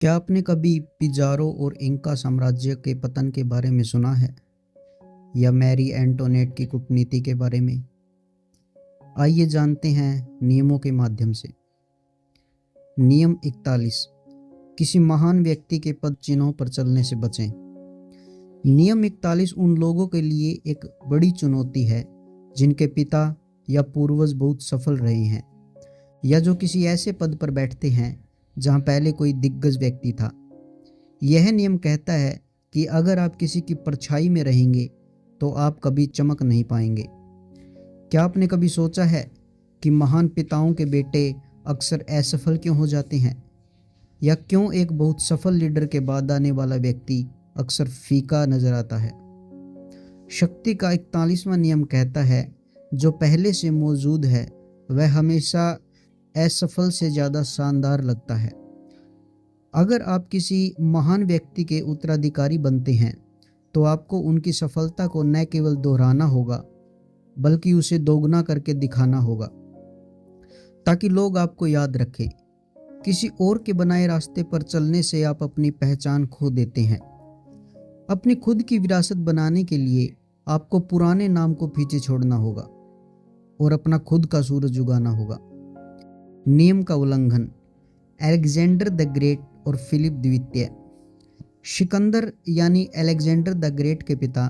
क्या आपने कभी पिज़ारो और इंका साम्राज्य के पतन के बारे में सुना है या मैरी एंटोनेट की कूटनीति के बारे में? आइए जानते हैं नियमों के माध्यम से। नियम 41। किसी महान व्यक्ति के पद चिन्हों पर चलने से बचें। नियम 41 उन लोगों के लिए एक बड़ी चुनौती है जिनके पिता या पूर्वज बहुत सफल रहे हैं या जो किसी ऐसे पद पर बैठते हैं जहां पहले कोई दिग्गज व्यक्ति था। यह नियम कहता है कि अगर आप किसी की परछाई में रहेंगे तो आप कभी चमक नहीं पाएंगे। क्या आपने कभी सोचा है कि महान पिताओं के बेटे अक्सर असफल क्यों हो जाते हैं, या क्यों एक बहुत सफल लीडर के बाद आने वाला व्यक्ति अक्सर फीका नजर आता है? शक्ति का 41वां नियम कहता है, जो पहले से मौजूद है वह हमेशा असफल से ज़्यादा शानदार लगता है। अगर आप किसी महान व्यक्ति के उत्तराधिकारी बनते हैं तो आपको उनकी सफलता को न केवल दोहराना होगा बल्कि उसे दोगुना करके दिखाना होगा ताकि लोग आपको याद रखें। किसी और के बनाए रास्ते पर चलने से आप अपनी पहचान खो देते हैं। अपनी खुद की विरासत बनाने के लिए आपको पुराने नाम को पीछे छोड़ना होगा और अपना खुद का सूरज उगाना होगा। नियम का उल्लंघन। अलेक्जेंडर द ग्रेट और फिलिप द्वितीय। सिकंदर यानी अलेक्जेंडर द ग्रेट के पिता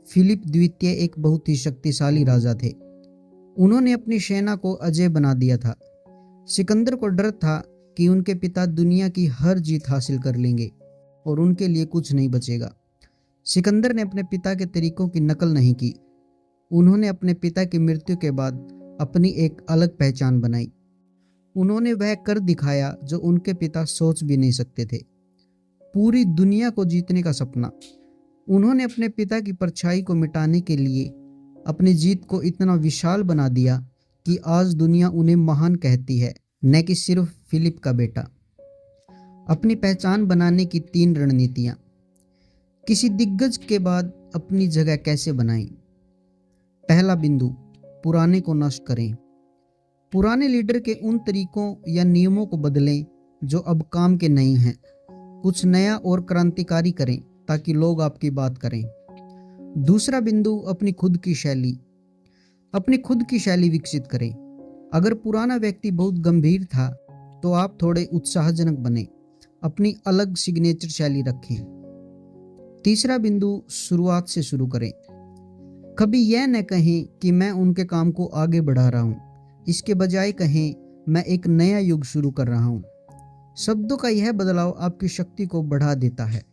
फिलिप द्वितीय एक बहुत ही शक्तिशाली राजा थे। उन्होंने अपनी सेना को अजेय बना दिया था। सिकंदर को डर था कि उनके पिता दुनिया की हर जीत हासिल कर लेंगे और उनके लिए कुछ नहीं बचेगा। सिकंदर ने अपने पिता के तरीकों की नकल नहीं की। उन्होंने अपने पिता की मृत्यु के बाद अपनी एक अलग पहचान बनाई। उन्होंने वह कर दिखाया जो उनके पिता सोच भी नहीं सकते थे, पूरी दुनिया को जीतने का सपना। उन्होंने अपने पिता की परछाई को मिटाने के लिए अपनी जीत को इतना विशाल बना दिया कि आज दुनिया उन्हें महान कहती है, न कि सिर्फ फिलिप का बेटा। अपनी पहचान बनाने की 3 रणनीतियां। किसी दिग्गज के बाद अपनी जगह कैसे बनाएं? पहला बिंदु, पुराने को नष्ट करें। पुराने लीडर के उन तरीकों या नियमों को बदलें जो अब काम के नहीं हैं। कुछ नया और क्रांतिकारी करें ताकि लोग आपकी बात करें। दूसरा बिंदु, अपनी खुद की शैली। अपनी खुद की शैली विकसित करें। अगर पुराना व्यक्ति बहुत गंभीर था तो आप थोड़े उत्साहजनक बने, अपनी अलग सिग्नेचर शैली रखें। तीसरा बिंदु, शुरुआत से शुरू करें। कभी यह न कहें कि मैं उनके काम को आगे बढ़ा रहा हूं, इसके बजाय कहें मैं एक नया युग शुरू कर रहा हूं। शब्दों का यह बदलाव आपकी शक्ति को बढ़ा देता है।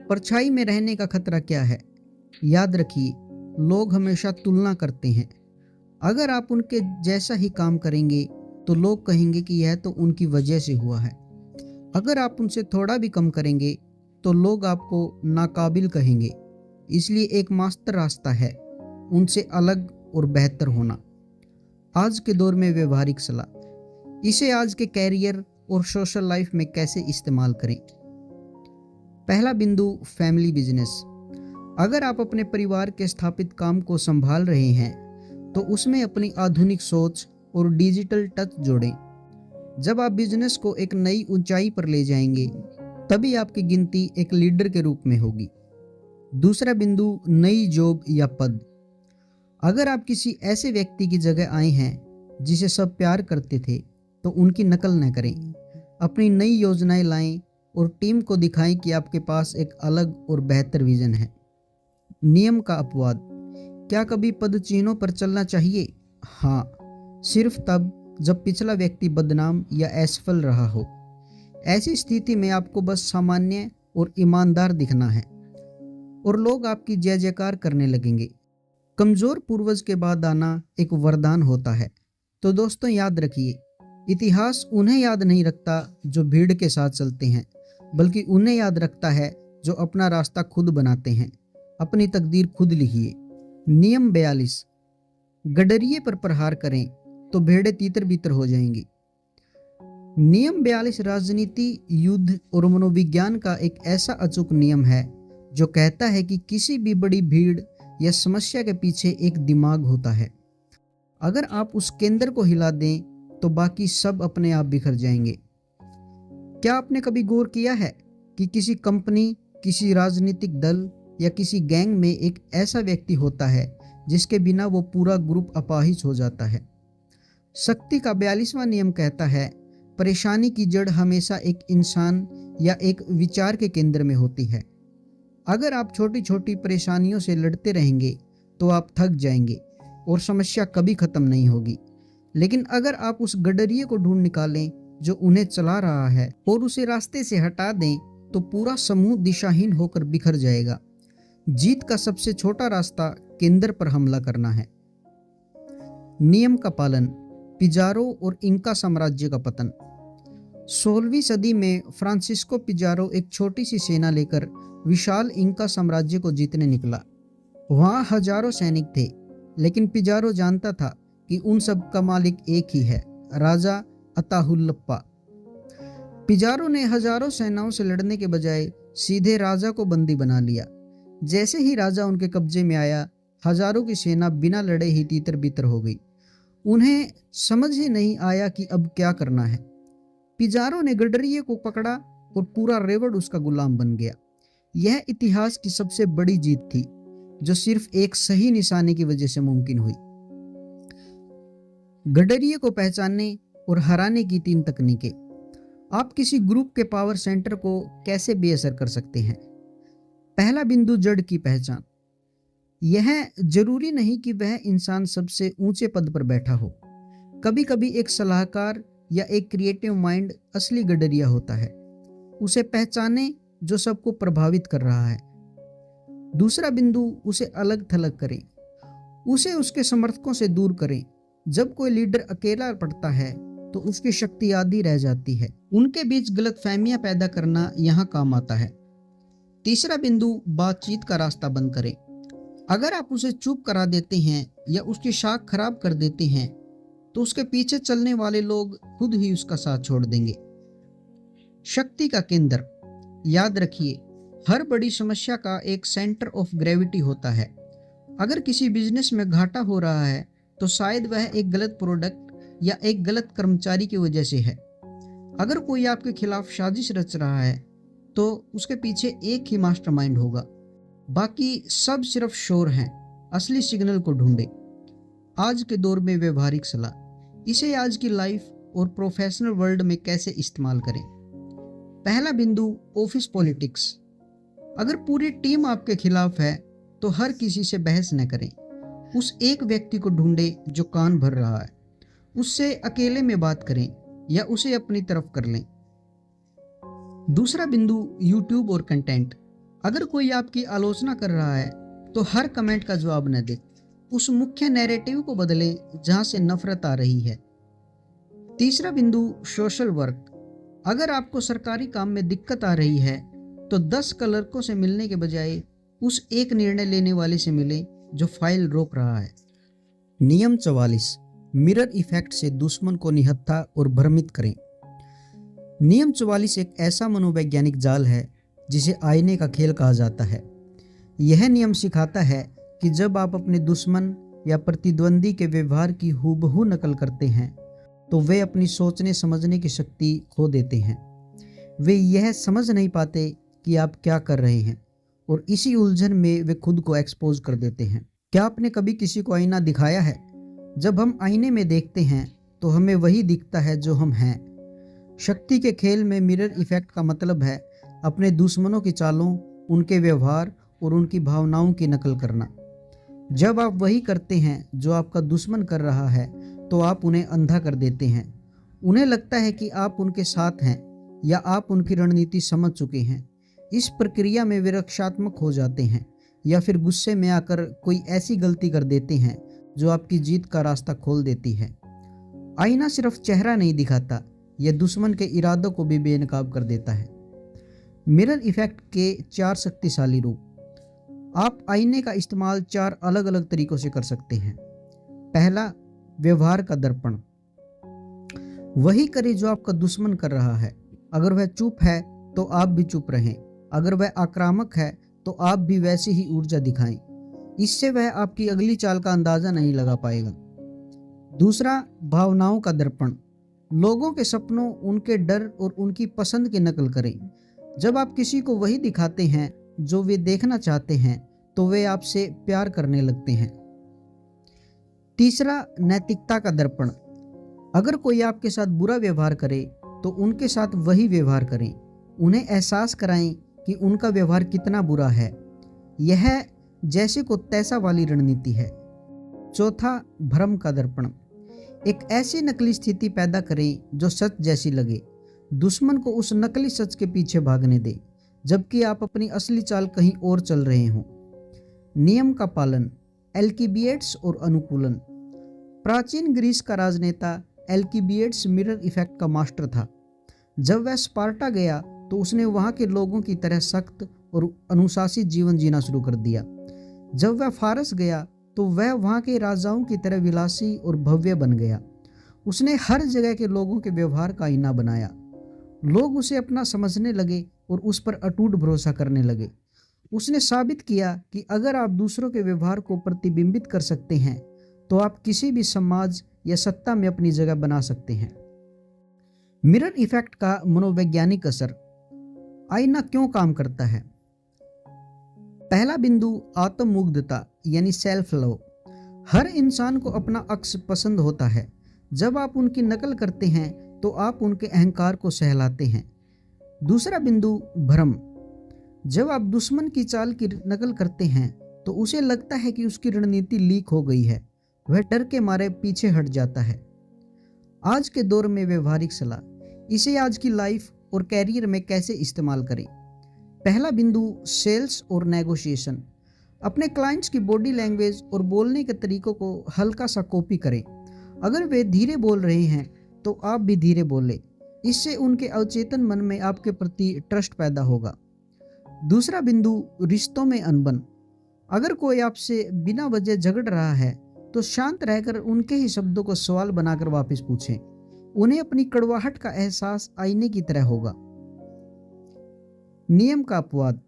परछाई में रहने का खतरा क्या है? याद रखिए, लोग हमेशा तुलना करते हैं। अगर आप उनके जैसा ही काम करेंगे तो लोग कहेंगे कि यह तो उनकी वजह से हुआ है। अगर आप उनसे थोड़ा भी कम करेंगे तो लोग आपको नाकाबिल कहेंगे। इसलिए एक मास्टर रास्ता है, उनसे अलग और बेहतर होना। आज के दौर में व्यवहारिक सलाह। इसे आज के कैरियर और सोशल लाइफ में कैसे इस्तेमाल करें? पहला बिंदु, फैमिली बिजनेस। अगर आप अपने परिवार के स्थापित काम को संभाल रहे हैं तो उसमें अपनी आधुनिक सोच और डिजिटल टच जोड़ें। जब आप बिजनेस को एक नई ऊंचाई पर ले जाएंगे तभी आपकी गिनती एक लीडर के रूप में होगी। दूसरा बिंदु, नई जॉब या पद। अगर आप किसी ऐसे व्यक्ति की जगह आए हैं जिसे सब प्यार करते थे तो उनकी नकल न करें। अपनी नई योजनाएं लाएं और टीम को दिखाएं कि आपके पास एक अलग और बेहतर विजन है। नियम का अपवाद। क्या कभी पद चिन्हों पर चलना चाहिए? हाँ, सिर्फ तब जब पिछला व्यक्ति बदनाम या असफल रहा हो। ऐसी स्थिति में आपको बस सामान्य और ईमानदार दिखना है और लोग आपकी जय जयकार करने लगेंगे। कमजोर पूर्वज के बाद आना एक वरदान होता है। तो दोस्तों, याद रखिए, इतिहास उन्हें याद नहीं रखता जो भीड़ के साथ चलते हैं, बल्कि उन्हें याद रखता है जो अपना रास्ता खुद बनाते हैं। अपनी तकदीर खुद लिखिए। नियम 42। गडरिये पर प्रहार करें तो भेड़ें तीतर बीतर हो जाएंगी। नियम 42 राजनीति, युद्ध और मनोविज्ञान का एक ऐसा अचूक नियम है जो कहता है कि किसी भी बड़ी भीड़ या समस्या के पीछे एक दिमाग होता है। अगर आप उस केंद्र को हिला दें तो बाकी सब अपने आप बिखर जाएंगे। क्या आपने कभी गौर किया है कि किसी कंपनी, किसी राजनीतिक दल या किसी गैंग में एक ऐसा व्यक्ति होता है जिसके बिना वो पूरा ग्रुप अपाहिज हो जाता है। शक्ति का 42वां नियम कहता है, परेशानी की जड़ हमेशा एक इंसान या एक विचार के केंद्र में होती है। अगर आप छोटी छोटी परेशानियों से लड़ते रहेंगे तो आप थक जाएंगे और समस्या कभी खत्म नहीं होगी। लेकिन अगर आप उस गडरिये को ढूंढ निकालें जो उन्हें चला रहा है और उसे रास्ते से हटा दें तो पूरा समूह दिशाहीन होकर बिखर जाएगा। जीत का सबसे छोटा रास्ता केंद्र पर हमला करना है। नियम का पालन, पिजारो और इंका साम्राज्य का पतन। 16वीं सदी में फ्रांसिस्को पिजारो एक छोटी सी सेना लेकर विशाल इंका साम्राज्य को जीतने निकला। वहां हजारों सैनिक थे, लेकिन पिजारो जानता था कि उन सब का मालिक एक ही है, राजा अताहुल्लप्पा। पिजारो ने हजारों सेनाओं से लड़ने के बजाय सीधे राजा को बंदी बना लिया। जैसे ही राजा उनके कब्जे में आया, हजारों की सेना बिना लड़े ही तीतर बीतर हो गई। उन्हें समझ ही नहीं आया कि अब क्या करना है। पिजारो ने गडरिये को पकड़ा और पूरा रेवड़ उसका गुलाम बन गया। यह इतिहास की सबसे बड़ी जीत थी, जो सिर्फ एक सही निशाने की वजह से मुमकिन हुई। गडरिये को पहचानने और हराने की 3 तकनीकें। आप किसी ग्रुप के पावर सेंटर को कैसे बेअसर कर सकते हैं? पहला बिंदु, जड़ की पहचान। यह जरूरी नहीं कि वह इंसान सबसे ऊंचे पद पर बैठा हो। कभी कभी एक सलाहकार या एक क्रिएटिव माइंड असली गडरिया होता है। उसे पहचाने जो सबको प्रभावित कर रहा है। दूसरा बिंदु, उसे अलग थलग करें। उसे उसके समर्थकों से दूर करें। जब कोई लीडर अकेला पड़ता है तो उसकी शक्ति आधी रह जाती है। उनके बीच गलतफहमियां पैदा करना यहाँ काम आता है। तीसरा बिंदु, बातचीत का रास्ता बंद करें। अगर आप उसे चुप करा देते हैं या उसकी शाख खराब कर देते हैं तो उसके पीछे चलने वाले लोग खुद ही उसका साथ छोड़ देंगे। शक्ति का केंद्र। याद रखिए, हर बड़ी समस्या का एक सेंटर ऑफ ग्रेविटी होता है। अगर किसी बिजनेस में घाटा हो रहा है तो शायद वह एक गलत प्रोडक्ट या एक गलत कर्मचारी की वजह से है। अगर कोई आपके खिलाफ साजिश रच रहा है तो उसके पीछे एक ही मास्टरमाइंड होगा, बाकी सब सिर्फ शोर हैं। असली सिग्नल को ढूंढे। आज के दौर में व्यवहारिक सलाह, इसे आज की लाइफ और प्रोफेशनल वर्ल्ड में कैसे इस्तेमाल करें। पहला बिंदु, ऑफिस पॉलिटिक्स। अगर पूरी टीम आपके खिलाफ है तो हर किसी से बहस न करें। उस एक व्यक्ति को ढूंढे जो कान भर रहा है, उससे अकेले में बात करें या उसे अपनी तरफ कर लें। दूसरा बिंदु, यूट्यूब और कंटेंट। अगर कोई आपकी आलोचना कर रहा है तो हर कमेंट का जवाब न दें। उस मुख्य नैरेटिव को बदलें जहां से नफरत आ रही है। तीसरा बिंदु, सोशल वर्क। अगर आपको सरकारी काम में दिक्कत आ रही है तो 10 क्लर्कों से मिलने के बजाय उस एक निर्णय लेने वाले से मिलें जो फाइल रोक रहा है। नियम 44, मिरर इफेक्ट से दुश्मन को निहत्था और भ्रमित करें। नियम 44 एक ऐसा मनोवैज्ञानिक जाल है जिसे आईने का खेल कहा जाता है। यह नियम सिखाता है कि जब आप अपने दुश्मन या प्रतिद्वंदी के व्यवहार की हूबहू नकल करते हैं तो वे अपनी सोचने समझने की शक्ति खो देते हैं। वे यह समझ नहीं पाते कि आप क्या कर रहे हैं और इसी उलझन में वे खुद को एक्सपोज कर देते हैं। क्या आपने कभी किसी को आईना दिखाया है? जब हम आईने में देखते हैं तो हमें वही दिखता है जो हम हैं। शक्ति के खेल में मिरर इफेक्ट का मतलब है अपने दुश्मनों की चालों, उनके व्यवहार और उनकी भावनाओं की नकल करना। जब आप वही करते हैं जो आपका दुश्मन कर रहा है तो आप उन्हें अंधा कर देते हैं। उन्हें लगता है कि आप उनके साथ हैं या आप उनकी रणनीति समझ चुके हैं। इस प्रक्रिया में वे रक्षात्मक हो जाते हैं या फिर गुस्से में आकर कोई ऐसी गलती कर देते हैं जो आपकी जीत का रास्ता खोल देती है। आईना सिर्फ चेहरा नहीं दिखाता, यह दुश्मन के इरादों को भी बेनकाब कर देता है। मिरर इफेक्ट के 4 शक्तिशाली रूप। आप आईने का इस्तेमाल 4 अलग अलग तरीकों से कर सकते हैं। पहला, व्यवहार का दर्पण। वही करें जो आपका दुश्मन कर रहा है। अगर वह चुप है तो आप भी चुप रहें। अगर वह आक्रामक है तो आप भी वैसी ही ऊर्जा दिखाएं। इससे वह आपकी अगली चाल का अंदाजा नहीं लगा पाएगा। दूसरा, भावनाओं का दर्पण। लोगों के सपनों, उनके डर और उनकी पसंद की नकल करें। जब आप किसी को वही दिखाते हैं जो वे देखना चाहते हैं, तो वे आपसे प्यार करने लगते हैं। तीसरा, नैतिकता का दर्पण। अगर कोई आपके साथ बुरा व्यवहार करे तो उनके साथ वही व्यवहार करें। उन्हें एहसास कराएं कि उनका व्यवहार कितना बुरा है। यह जैसे को तैसा वाली रणनीति है। चौथा, भ्रम का दर्पण। एक ऐसी नकली स्थिति पैदा करें जो सच जैसी लगे। दुश्मन को उस नकली सच के पीछे भागने दें, जबकि आप अपनी असली चाल कहीं और चल रहे हों। नियम का पालन, एल्किबिएड्स और अनुकूलन। प्राचीन ग्रीस का राजनेता एल्किबिएड्स मिरर इफेक्ट का मास्टर था। जब वह स्पार्टा गया तो उसने वहां के लोगों की तरह सख्त और अनुशासित जीवन जीना शुरू कर दिया। जब वह फारस गया तो वह वहां के राजाओं की तरह विलासी और भव्य बन गया। उसने हर जगह के लोगों के व्यवहार का आईना बनाया। लोग उसे अपना समझने लगे और उस पर अटूट भरोसा करने लगे। उसने साबित किया कि अगर आप दूसरों के व्यवहार को प्रतिबिंबित कर सकते हैं तो आप किसी भी समाज या सत्ता में अपनी जगह बना सकते हैं। मिरर इफेक्ट का मनोवैज्ञानिक असर। आईना क्यों काम करता है? पहला बिंदु, आत्ममुग्धता यानी सेल्फ लव। हर इंसान को अपना अक्स पसंद होता है। जब आप उनकी नकल करते हैं तो आप उनके अहंकार को सहलाते हैं। दूसरा बिंदु, भ्रम। जब आप दुश्मन की चाल की नकल करते हैं तो उसे लगता है कि उसकी रणनीति लीक हो गई है। वह डर के मारे पीछे हट जाता है। आज के दौर में व्यवहारिक सलाह, इसे आज की लाइफ और कैरियर में कैसे इस्तेमाल करें। पहला बिंदु, सेल्स और नेगोशिएशन। अपने क्लाइंट्स की बॉडी लैंग्वेज और बोलने के तरीकों को हल्का सा कॉपी करें। अगर वे धीरे बोल रहे हैं तो आप भी धीरे बोलें। इससे उनके अवचेतन मन में आपके प्रति ट्रस्ट पैदा होगा। दूसरा बिंदु, रिश्तों में अनबन। अगर कोई आपसे बिना वजह झगड़ रहा है तो शांत रहकर उनके ही शब्दों को सवाल बनाकर वापस पूछें। उन्हें अपनी कड़वाहट का एहसास आईने की तरह होगा। नियम का अपवाद।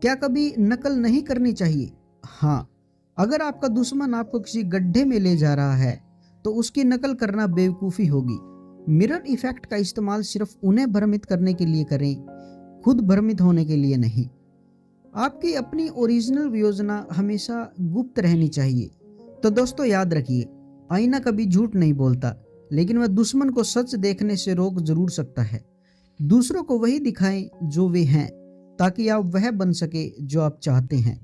क्या कभी नकल नहीं करनी चाहिए? हाँ, अगर आपका दुश्मन आपको किसी गड्ढे में ले जा रहा है तो उसकी नकल करना बेवकूफ़ी होगी। मिरर इफेक्ट का इस्तेमाल सिर्फ उन्हें भ्रमित करने के लिए करें, खुद भ्रमित होने के लिए नहीं। आपकी अपनी ओरिजिनल योजना हमेशा गुप्त रहनी चाहिए। तो दोस्तों याद रखिए, आईना कभी झूठ नहीं बोलता, लेकिन वह दुश्मन को सच देखने से रोक जरूर सकता है। दूसरों को वही दिखाएं जो वे हैं, ताकि आप वह बन सके जो आप चाहते हैं।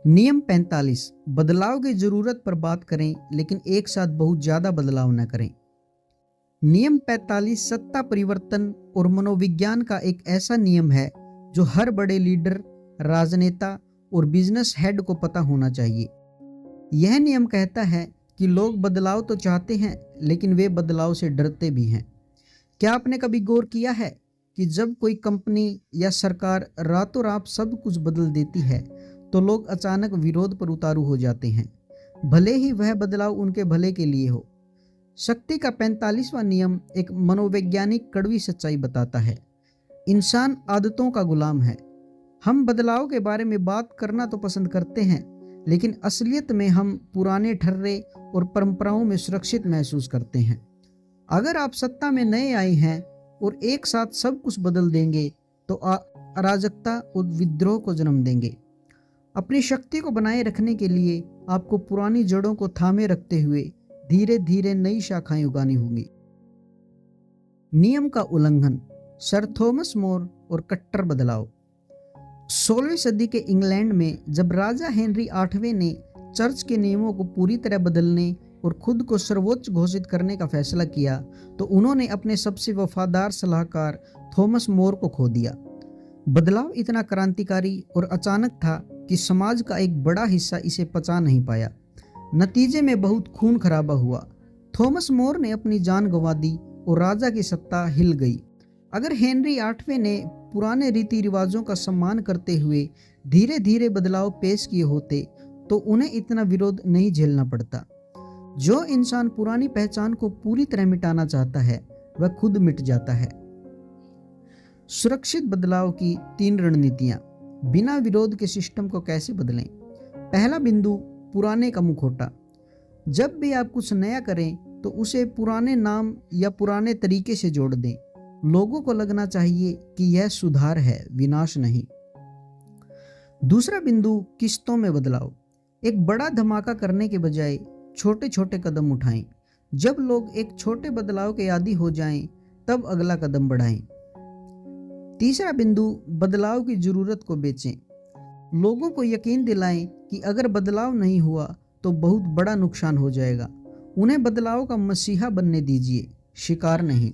नियम 45, बदलाव की जरूरत पर बात करें लेकिन एक साथ बहुत ज्यादा बदलाव न करें। नियम 45 सत्ता परिवर्तन और मनोविज्ञान का एक ऐसा नियम है जो हर बड़े लीडर, राजनेता और बिजनेस हेड को पता होना चाहिए। यह नियम कहता है कि लोग बदलाव तो चाहते हैं लेकिन वे बदलाव से डरते भी हैं। क्या आपने कभी गौर किया है कि जब कोई कंपनी या सरकार रातों रात सब कुछ बदल देती है तो लोग अचानक विरोध पर उतारू हो जाते हैं, भले ही वह बदलाव उनके भले के लिए हो। शक्ति का 45वां नियम एक मनोवैज्ञानिक कड़वी सच्चाई बताता है। इंसान आदतों का गुलाम है। हम बदलाव के बारे में बात करना तो पसंद करते हैं, लेकिन असलियत में हम पुराने ठर्रे और परंपराओं में सुरक्षित महसूस करते हैं। अगर आप सत्ता में नए आए हैं और एक साथ सब कुछ बदल देंगे तो अराजकता और विद्रोह को जन्म देंगे। अपनी शक्ति को बनाए रखने के लिए आपको पुरानी जड़ों को थामे रखते हुए धीरे धीरे नई शाखाएं उगानी होंगी। नियम का उल्लंघन, सर थॉमस मोर और कट्टर बदलाव। 16वीं सदी के इंग्लैंड में जब राजा हेनरी 8वें ने चर्च के नियमों को पूरी तरह बदलने और खुद को सर्वोच्च घोषित करने का फैसला किया तो उन्होंने अपने सबसे वफादार सलाहकार थॉमस मोर को खो दिया। बदलाव इतना क्रांतिकारी और अचानक था कि समाज का एक बड़ा हिस्सा इसे पचा नहीं पाया। नतीजे में बहुत खून खराबा हुआ। थॉमस मोर ने अपनी जान गंवा दी और राजा की सत्ता हिल गई। अगर हेनरी 8वें ने पुराने रीति रिवाजों का सम्मान करते हुए धीरे धीरे बदलाव पेश किए होते तो उन्हें इतना विरोध नहीं झेलना पड़ता। जो इंसान पुरानी पहचान को पूरी तरह मिटाना चाहता है वह खुद मिट जाता है। सुरक्षित बदलाव की 3 रणनीतियां। बिना विरोध के सिस्टम को कैसे बदलें। पहला बिंदु, पुराने का मुखौटा। जब भी आप कुछ नया करें तो उसे पुराने नाम या पुराने तरीके से जोड़ दें। लोगों को लगना चाहिए कि यह सुधार है, विनाश नहीं। दूसरा बिंदु, किस्तों में बदलाव। एक बड़ा धमाका करने के बजाय छोटे छोटे कदम उठाएं। जब लोग एक छोटे बदलाव के आदी हो जाएं, तब अगला कदम बढ़ाएं। तीसरा बिंदु, बदलाव की जरूरत को बेचें। लोगों को यकीन दिलाएं कि अगर बदलाव नहीं हुआ तो बहुत बड़ा नुकसान हो जाएगा। उन्हें बदलाव का मसीहा बनने दीजिए, शिकार नहीं।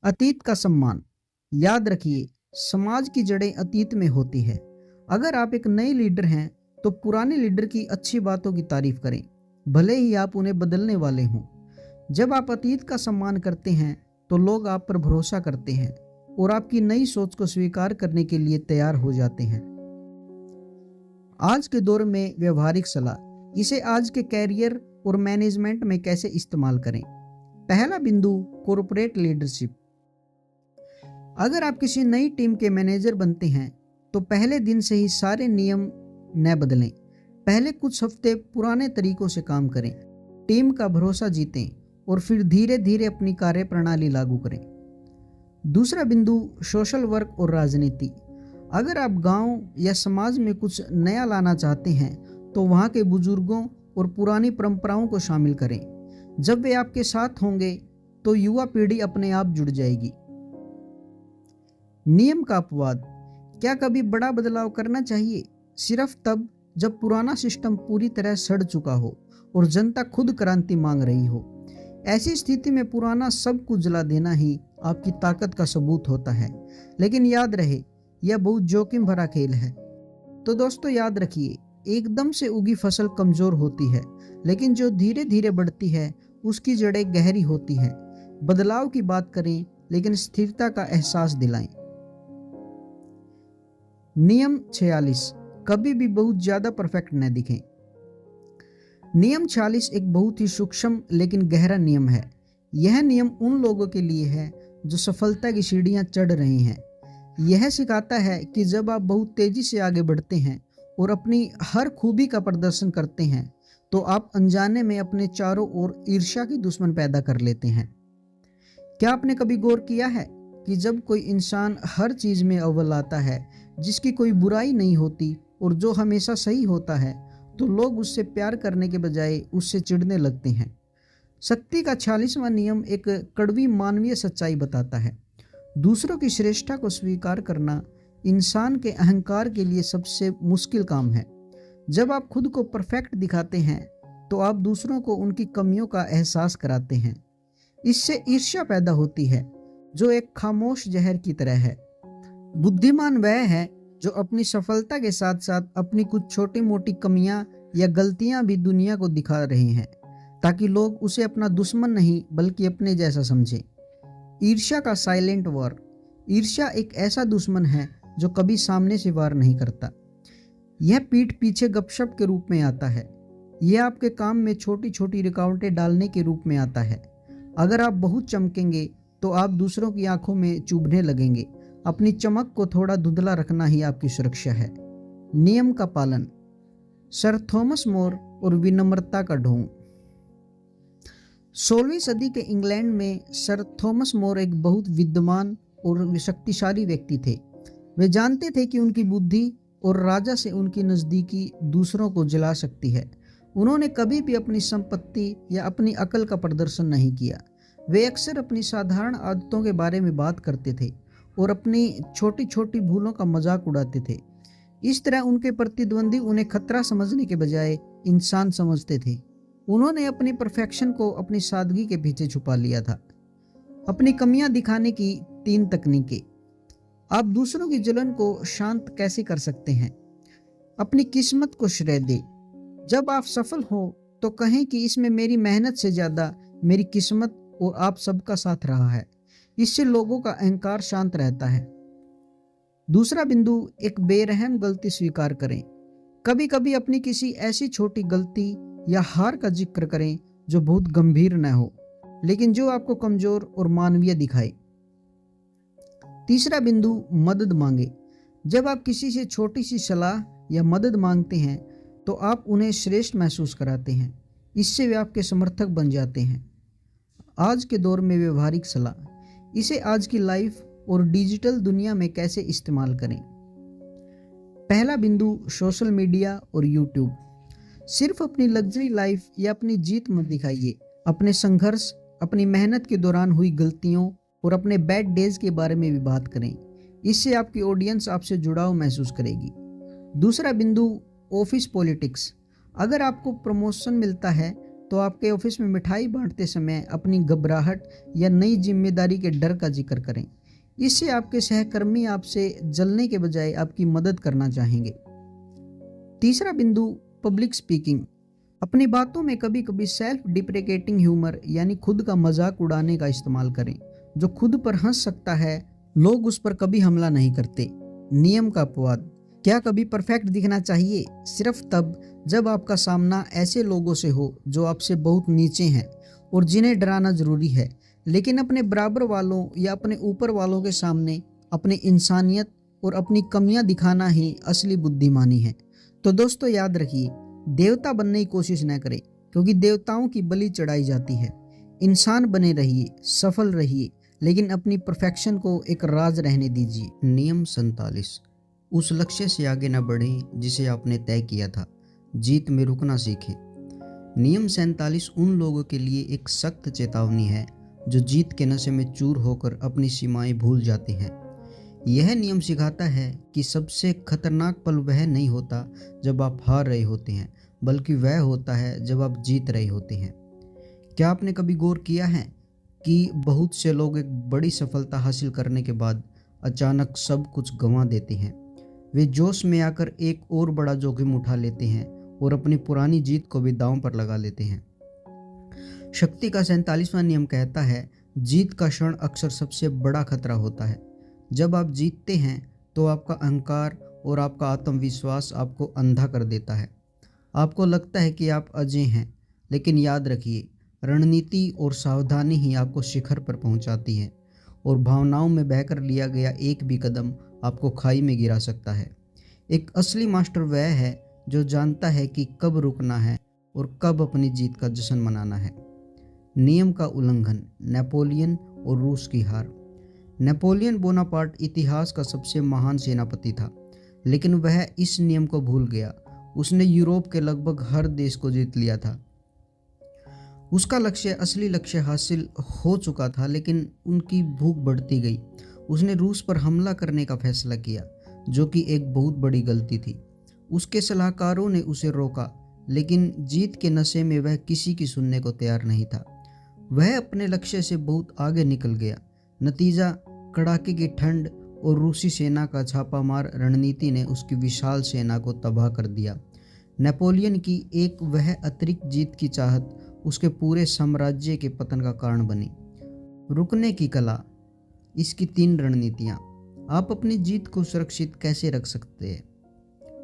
अतीत का सम्मान। याद रखिए, समाज की जड़ें अतीत में होती है। अगर आप एक नए लीडर हैं तो पुराने लीडर की अच्छी बातों की तारीफ करें, भले ही आप उन्हें बदलने वाले हों। जब आप अतीत का सम्मान करते हैं तो लोग आप पर भरोसा करते हैं और आपकी नई सोच को स्वीकार करने के लिए तैयार हो जाते हैं। आज के दौर में व्यवहारिक सलाह, इसे आज के कैरियर और मैनेजमेंट में कैसे इस्तेमाल करें। पहला बिंदु, कॉर्पोरेट लीडरशिप। अगर आप किसी नई टीम के मैनेजर बनते हैं तो पहले दिन से ही सारे नियम न बदलें। पहले कुछ हफ्ते पुराने तरीकों से काम करें, टीम का भरोसा जीतें और फिर धीरे धीरे अपनी कार्य प्रणाली लागू करें। दूसरा बिंदु, सोशल वर्क और राजनीति। अगर आप गांव या समाज में कुछ नया लाना चाहते हैं तो वहां के बुजुर्गों और पुरानी परंपराओं को शामिल करें। जब वे आपके साथ होंगे तो युवा पीढ़ी अपने आप जुड़ जाएगी। नियम का अपवाद। क्या कभी बड़ा बदलाव करना चाहिए? सिर्फ तब जब पुराना सिस्टम पूरी तरह सड़ चुका हो और जनता खुद क्रांति मांग रही हो। ऐसी स्थिति में पुराना सब कुछ जला देना ही आपकी ताकत का सबूत होता है। लेकिन याद रहे, यह बहुत जोखिम भरा खेल है। तो दोस्तों याद रखिए, एकदम से उगी फसल कमजोर होती है, लेकिन जो धीरे धीरे बढ़ती है उसकी जड़ें गहरी होती हैं। बदलाव की बात करें लेकिन स्थिरता का एहसास दिलाएं। नियम 46, कभी भी बहुत ज्यादा परफेक्ट न दिखें। नियम 46 एक बहुत ही सूक्ष्म लेकिन गहरा नियम है। यह नियम उन लोगों के लिए है जो सफलता की सीढ़ियां चढ़ रहे हैं। यह सिखाता है कि जब आप बहुत तेजी से आगे बढ़ते हैं और अपनी हर खूबी का प्रदर्शन करते हैं तो आप अनजाने में अपने चारों ओर ईर्ष्या के दुश्मन पैदा कर लेते हैं। क्या आपने कभी गौर किया है कि जब कोई इंसान हर चीज में अव्वल आता है, जिसकी कोई बुराई नहीं होती और जो हमेशा सही होता है, तो लोग उससे प्यार करने के बजाय उससे चिढ़ने लगते हैं। शक्ति का 46वां नियम एक कड़वी मानवीय सच्चाई बताता है। दूसरों की श्रेष्ठता को स्वीकार करना इंसान के अहंकार के लिए सबसे मुश्किल काम है। जब आप खुद को परफेक्ट दिखाते हैं तो आप दूसरों को उनकी कमियों का एहसास कराते हैं। इससे ईर्ष्या पैदा होती है जो एक खामोश जहर की तरह है। बुद्धिमान वह है जो अपनी सफलता के साथ साथ अपनी कुछ छोटी मोटी कमियां या गलतियां भी दुनिया को दिखा रहे हैं, ताकि लोग उसे अपना दुश्मन नहीं बल्कि अपने जैसा समझें। ईर्ष्या का साइलेंट वॉर। ईर्ष्या एक ऐसा दुश्मन है जो कभी सामने से वार नहीं करता। यह पीठ पीछे गपशप के रूप में आता है। यह आपके काम में छोटी छोटी रुकावटें डालने के रूप में आता है। अगर आप बहुत चमकेंगे तो आप दूसरों की आंखों में चुभने लगेंगे। अपनी चमक को थोड़ा धुंधला रखना ही आपकी सुरक्षा है। नियम का पालन। सर थॉमस मोर और विनम्रता का ढोंग। 16वीं सदी के इंग्लैंड में सर थॉमस मोर एक बहुत विद्वान और शक्तिशाली व्यक्ति थे। वे जानते थे कि उनकी बुद्धि और राजा से उनकी नज़दीकी दूसरों को जला सकती है। उन्होंने कभी भी अपनी संपत्ति या अपनी अकल का प्रदर्शन नहीं किया। वे अक्सर अपनी साधारण आदतों के बारे में बात करते थे और अपनी छोटी छोटी भूलों का मजाक उड़ाते थे। इस तरह उनके प्रतिद्वंदी उन्हें खतरा समझने के बजाय इंसान समझते थे। उन्होंने अपनी परफेक्शन को अपनी सादगी के पीछे छुपा लिया था। अपनी कमियां दिखाने की 3 तकनीकें। आप दूसरों की जलन को शांत कैसे कर सकते हैं? अपनी किस्मत को श्रेय दें। जब आप सफल हो तो कहें कि इसमें मेरी मेहनत से ज़्यादा मेरी किस्मत और आप सबका साथ रहा है। इससे लोगों का अहंकार शांत रहता है। दूसरा बिंदु, एक बेरहम गलती स्वीकार करें। कभी कभी अपनी किसी ऐसी छोटी गलती या हार का जिक्र करें जो बहुत गंभीर न हो, लेकिन जो आपको कमजोर और मानवीय दिखाए। तीसरा बिंदु, मदद मांगे। जब आप किसी से छोटी सी सलाह या मदद मांगते हैं तो आप उन्हें श्रेष्ठ महसूस कराते हैं। इससे वे आपके समर्थक बन जाते हैं। आज के दौर में व्यवहारिक सलाह, इसे आज की लाइफ और डिजिटल दुनिया में कैसे इस्तेमाल करें। पहला बिंदु, सोशल मीडिया और यूट्यूब। सिर्फ अपनी लग्जरी लाइफ या अपनी जीत मत दिखाइए। अपने संघर्ष, अपनी मेहनत के दौरान हुई गलतियों और अपने बैड डेज के बारे में भी बात करें। इससे आपकी ऑडियंस आपसे जुड़ाव महसूस करेगी। दूसरा बिंदु, ऑफिस पॉलिटिक्स। अगर आपको प्रमोशन मिलता है तो आपके ऑफिस में मिठाई बांटते समय अपनी घबराहट या नई जिम्मेदारी के डर का जिक्र करें। इससे आपके सहकर्मी आपसे जलने के बजाय आपकी मदद करना चाहेंगे। तीसरा बिंदु, पब्लिक स्पीकिंग। अपनी बातों में कभी कभी सेल्फ डिप्रेकेटिंग ह्यूमर यानी खुद का मजाक उड़ाने का इस्तेमाल करें। जो खुद पर हंस सकता है, लोग उस पर कभी हमला नहीं करते। नियम का अपवाद। क्या कभी परफेक्ट दिखना चाहिए? सिर्फ तब जब आपका सामना ऐसे लोगों से हो जो आपसे बहुत नीचे हैं और जिन्हें डराना जरूरी है। लेकिन अपने बराबर वालों या अपने ऊपर वालों के सामने अपनी इंसानियत और अपनी कमियां दिखाना ही असली बुद्धिमानी है। तो दोस्तों याद रखिए, देवता बनने की कोशिश न करें, क्योंकि देवताओं की बलि चढ़ाई जाती है। इंसान बने रहिए, सफल रहिए, लेकिन अपनी परफेक्शन को एक राज रहने दीजिए। नियम 47, उस लक्ष्य से आगे न बढ़ें जिसे आपने तय किया था, जीत में रुकना सीखें। नियम 47 उन लोगों के लिए एक सख्त चेतावनी है जो जीत के नशे में चूर होकर अपनी सीमाएं भूल जाते हैं। यह नियम सिखाता है कि सबसे खतरनाक पल वह नहीं होता जब आप हार रहे होते हैं, बल्कि वह होता है जब आप जीत रहे होते हैं। क्या आपने कभी गौर किया है कि बहुत से लोग एक बड़ी सफलता हासिल करने के बाद अचानक सब कुछ गंवा देते हैं। वे जोश में आकर एक और बड़ा जोखिम उठा लेते हैं और अपनी पुरानी जीत को भी दांव पर लगा लेते हैं। शक्ति का 47वां नियम कहता है, जीत का क्षण अक्सर सबसे बड़ा खतरा होता है। जब आप जीतते हैं तो आपका अहंकार और आपका आत्मविश्वास आपको अंधा कर देता है। आपको लगता है कि आप अजय हैं, लेकिन याद रखिए, रणनीति और सावधानी ही आपको शिखर पर पहुंचाती है, और भावनाओं में बहकर लिया गया एक भी कदम आपको खाई में गिरा सकता है। एक असली मास्टर वह है जो जानता है कि कब रुकना है और कब अपनी जीत का जश्न मनाना है। नियम का उल्लंघन, नेपोलियन और रूस की हार। नेपोलियन बोनापार्ट इतिहास का सबसे महान सेनापति था, लेकिन वह इस नियम को भूल गया। उसने यूरोप के लगभग हर देश को जीत लिया था। उसका असली लक्ष्य हासिल हो चुका था, लेकिन उनकी भूख बढ़ती गई। उसने रूस पर हमला करने का फैसला किया, जो कि एक बहुत बड़ी गलती थी। उसके सलाहकारों ने उसे रोका, लेकिन जीत के नशे में वह किसी की सुनने को तैयार नहीं था। वह अपने लक्ष्य से बहुत आगे निकल गया। नतीजा, कड़ाके की ठंड और रूसी सेना का छापामार रणनीति ने उसकी विशाल सेना को तबाह कर दिया। नेपोलियन की एक वह अतिरिक्त जीत की चाहत उसके पूरे साम्राज्य के पतन का कारण बनी। रुकने की कला, इसकी 3 रणनीतियाँ। आप अपनी जीत को सुरक्षित कैसे रख सकते हैं?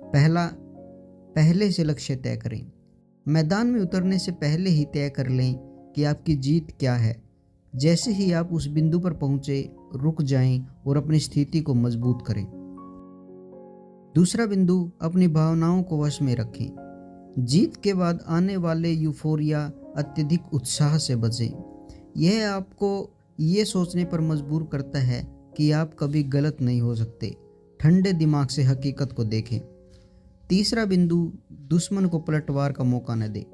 पहला, पहले से लक्ष्य तय करें। मैदान में उतरने से पहले ही तय कर लें कि आपकी जीत क्या है। जैसे ही आप उस बिंदु पर पहुंचे, रुक जाएं और अपनी स्थिति को मजबूत करें। दूसरा बिंदु, अपनी भावनाओं को वश में रखें। जीत के बाद आने वाले यूफोरिया, अत्यधिक उत्साह से बचें। यह आपको ये सोचने पर मजबूर करता है कि आप कभी गलत नहीं हो सकते। ठंडे दिमाग से हकीकत को देखें। तीसरा बिंदु, दुश्मन को पलटवार का मौका न दें।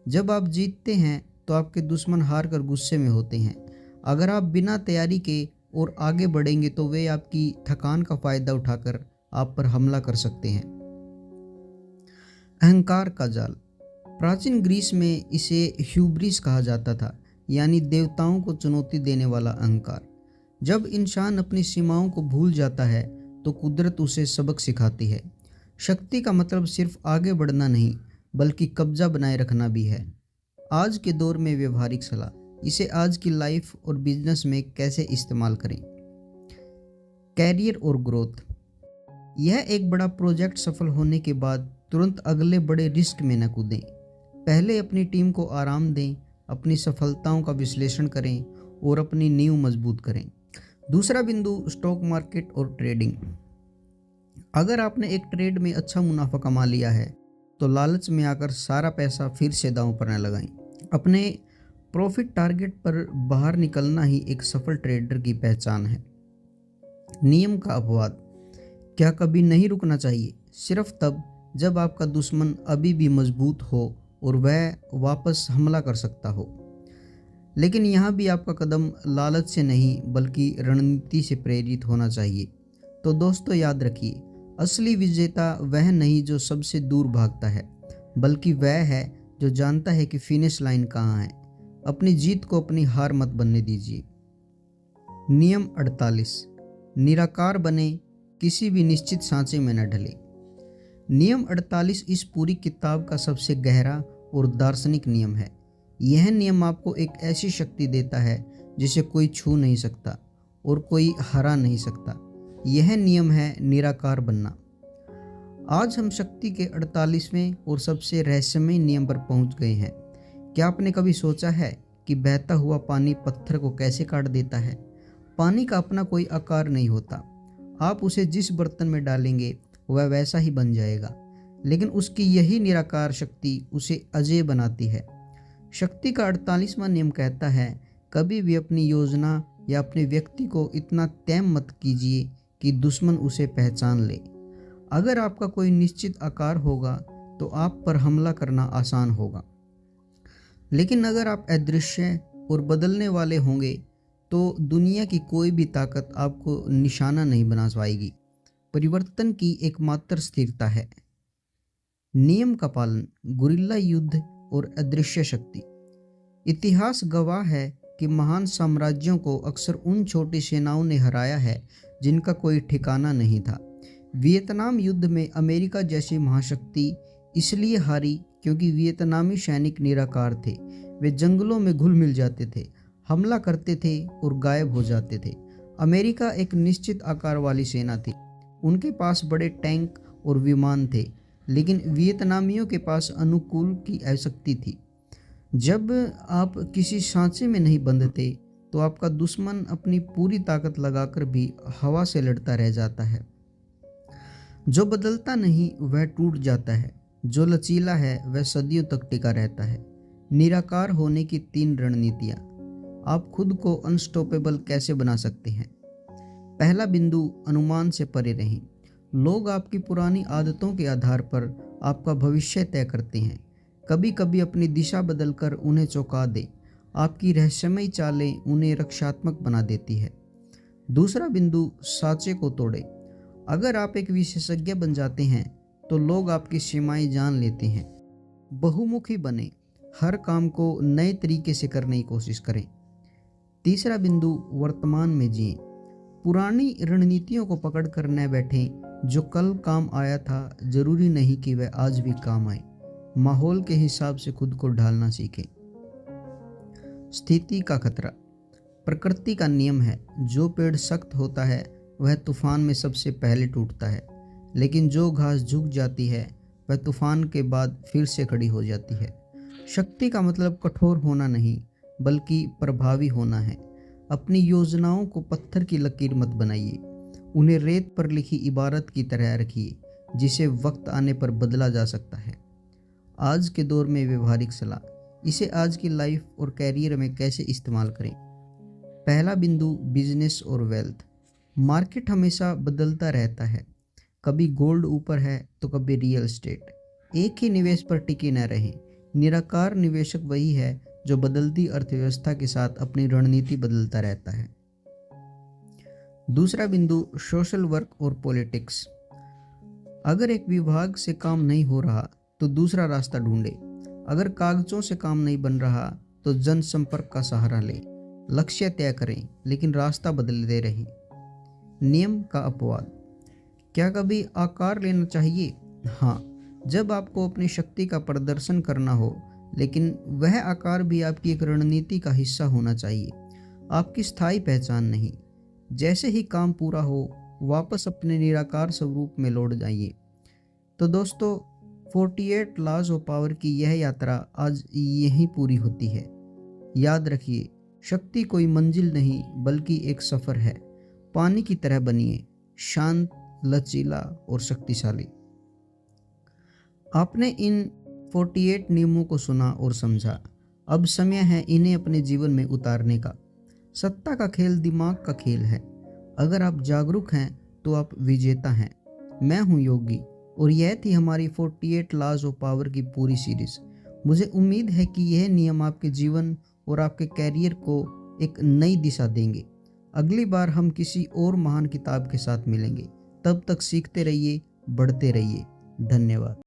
जब आप जीतते हैं तो आपके दुश्मन हार कर गुस्से में होते हैं। अगर आप बिना तैयारी के और आगे बढ़ेंगे तो वे आपकी थकान का फायदा उठाकर आप पर हमला कर सकते हैं। अहंकार का जाल। प्राचीन ग्रीस में इसे ह्यूब्रिस कहा जाता था, यानी देवताओं को चुनौती देने वाला अहंकार। जब इंसान अपनी सीमाओं को भूल जाता है तो कुदरत उसे सबक सिखाती है। शक्ति का मतलब सिर्फ आगे बढ़ना नहीं, बल्कि कब्जा बनाए रखना भी है। आज के दौर में व्यवहारिक सलाह, इसे आज की लाइफ और बिजनेस में कैसे इस्तेमाल करें। कैरियर और ग्रोथ। यह एक बड़ा प्रोजेक्ट सफल होने के बाद तुरंत अगले बड़े रिस्क में न कूदें। पहले अपनी टीम को आराम दें, अपनी सफलताओं का विश्लेषण करें और अपनी नींव मजबूत करें। दूसरा बिंदु, स्टॉक मार्केट और ट्रेडिंग। अगर आपने एक ट्रेड में अच्छा मुनाफा कमा लिया है तो लालच में आकर सारा पैसा फिर से दांव पर न लगाएं। अपने प्रॉफिट टारगेट पर बाहर निकलना ही एक सफल ट्रेडर की पहचान है। नियम का अपवाद। क्या कभी नहीं रुकना चाहिए? सिर्फ तब जब आपका दुश्मन अभी भी मजबूत हो और वह वापस हमला कर सकता हो। लेकिन यहाँ भी आपका कदम लालच से नहीं बल्कि रणनीति से प्रेरित होना चाहिए। तो दोस्तों याद रखिए, असली विजेता वह नहीं जो सबसे दूर भागता है, बल्कि वह है जो जानता है कि फिनिश लाइन कहाँ है। अपनी जीत को अपनी हार मत बनने दीजिए। नियम 48। निराकार बने, किसी भी निश्चित सांचे में न ढले। नियम 48 इस पूरी किताब का सबसे गहरा और दार्शनिक नियम है। यह नियम आपको एक ऐसी शक्ति देता है जिसे कोई छू नहीं सकता और कोई हरा नहीं सकता। यह नियम है निराकार बनना। आज हम शक्ति के 48वें और सबसे रहस्यमय नियम पर पहुंच गए हैं। क्या आपने कभी सोचा है कि बहता हुआ पानी पत्थर को कैसे काट देता है? पानी का अपना कोई आकार नहीं होता। आप उसे जिस बर्तन में डालेंगे वह वैसा ही बन जाएगा, लेकिन उसकी यही निराकार शक्ति उसे अजेय बनाती है। शक्ति का 48वां नियम कहता है, कभी भी अपनी योजना या अपने व्यक्ति को इतना तय मत कीजिए कि दुश्मन उसे पहचान ले। अगर आपका कोई निश्चित आकार होगा तो आप पर हमला करना आसान होगा, लेकिन अगर आप अदृश्य और बदलने वाले होंगे तो दुनिया की कोई भी ताकत आपको निशाना नहीं बना पाएगी। परिवर्तन की एकमात्र स्थिरता है नियम का पालन, गुरिल्ला युद्ध और अदृश्य शक्ति। इतिहास गवाह है कि महान साम्राज्यों को अक्सर उन छोटी सेनाओं ने हराया है जिनका कोई ठिकाना नहीं था। वियतनाम युद्ध में अमेरिका जैसी महाशक्ति इसलिए हारी क्योंकि वियतनामी सैनिक निराकार थे। वे जंगलों में घुल मिल जाते थे, हमला करते थे और गायब हो जाते थे। अमेरिका एक निश्चित आकार वाली सेना थी, उनके पास बड़े टैंक और विमान थे, लेकिन वियतनामियों के पास अनुकूल की आवश्यकता थी। जब आप किसी सांचे में नहीं बंधते तो आपका दुश्मन अपनी पूरी ताकत लगाकर भी हवा से लड़ता रह जाता है। जो बदलता नहीं वह टूट जाता है, जो लचीला है वह सदियों तक टिका रहता है। निराकार होने की 3 रणनीतियाँ। आप खुद को अनस्टॉपेबल कैसे बना सकते हैं? पहला बिंदु, अनुमान से परे रहें। लोग आपकी पुरानी आदतों के आधार पर आपका भविष्य तय करते हैं। कभी कभी अपनी दिशा बदलकर उन्हें चौंका दें। आपकी रहस्यमयी चालें उन्हें रक्षात्मक बना देती है। दूसरा बिंदु, सांचे को तोड़ें। अगर आप एक विशेषज्ञ बन जाते हैं तो लोग आपकी सीमाएं जान लेते हैं। बहुमुखी बने, हर काम को नए तरीके से करने की कोशिश करें। तीसरा बिंदु, वर्तमान में जिएं। पुरानी रणनीतियों को पकड़ कर न बैठें। जो कल काम आया था जरूरी नहीं कि वह आज भी काम आए। माहौल के हिसाब से खुद को ढालना सीखें। स्थिति का खतरा। प्रकृति का नियम है, जो पेड़ सख्त होता है वह तूफान में सबसे पहले टूटता है, लेकिन जो घास झुक जाती है वह तूफान के बाद फिर से खड़ी हो जाती है। शक्ति का मतलब कठोर होना नहीं बल्कि प्रभावी होना है। अपनी योजनाओं को पत्थर की लकीर मत बनाइए, उन्हें रेत पर लिखी इबारत की तरह रखिए जिसे वक्त आने पर बदला जा सकता है। आज के दौर में व्यवहारिक सलाह, इसे आज की लाइफ और कैरियर में कैसे इस्तेमाल करें। पहला बिंदु, बिजनेस और वेल्थ। मार्केट हमेशा बदलता रहता है, कभी गोल्ड ऊपर है तो कभी रियल एस्टेट। एक ही निवेश पर टिके न रहें। निराकार निवेशक वही है जो बदलती अर्थव्यवस्था के साथ अपनी रणनीति बदलता रहता है। दूसरा बिंदु, सोशल वर्क और पॉलिटिक्स। अगर एक विभाग से काम नहीं हो रहा तो दूसरा रास्ता ढूंढे। अगर कागजों से काम नहीं बन रहा तो जनसंपर्क का सहारा लें। लक्ष्य तय करें लेकिन रास्ता बदलते रहें। नियम का अपवाद। क्या कभी आकार लेना चाहिए? हाँ, जब आपको अपनी शक्ति का प्रदर्शन करना हो, लेकिन वह आकार भी आपकी एक रणनीति का हिस्सा होना चाहिए, आपकी स्थायी पहचान नहीं। जैसे ही काम पूरा हो वापस अपने निराकार स्वरूप में लौट जाइए। तो दोस्तों, 48 लॉज ऑफ पावर की यह यात्रा आज यहीं पूरी होती है। याद रखिए, शक्ति कोई मंजिल नहीं बल्कि एक सफ़र है। पानी की तरह बनिए, शांत, लचीला और शक्तिशाली। आपने इन 48 नियमों को सुना और समझा। अब समय है इन्हें अपने जीवन में उतारने का। सत्ता का खेल दिमाग का खेल है। अगर आप जागरूक हैं तो आप विजेता हैं। मैं हूं योगी और यह थी हमारी 48 लॉज ऑफ पावर की पूरी सीरीज। मुझे उम्मीद है कि यह नियम आपके जीवन और आपके कैरियर को एक नई दिशा देंगे। अगली बार हम किसी और महान किताब के साथ मिलेंगे। तब तक सीखते रहिए, बढ़ते रहिए। धन्यवाद।